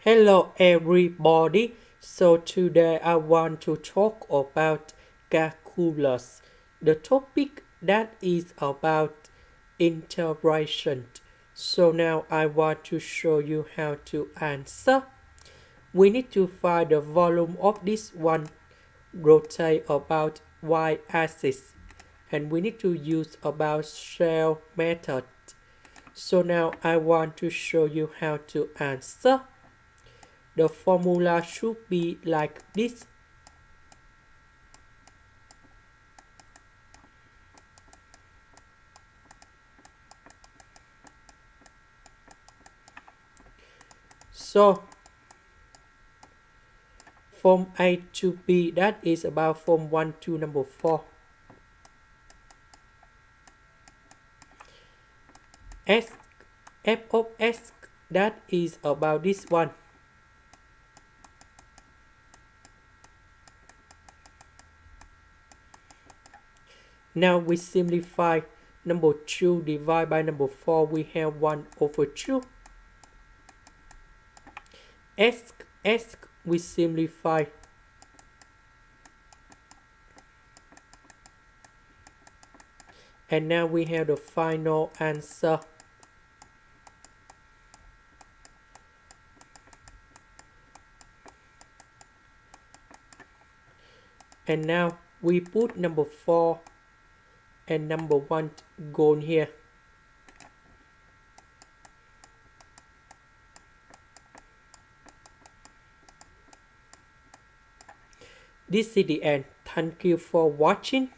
Hello everybody. So today I want to talk about calculus. The topic that is about integration. So now I want to show you how to answer. We need to find the volume of this one rotate about y-axis, and we need to use about shell method. So now I want to show you how to answer. The formula should be like this. So from A to B, that is about from 1 to number 4. S, f of s, that is about this one. Now we simplify number 2 divided by number 4, we have 1 over 2. S we simplify. And now we have the final answer. And now we put number 4 and number 1 gone here. This is the end. Thank you for watching.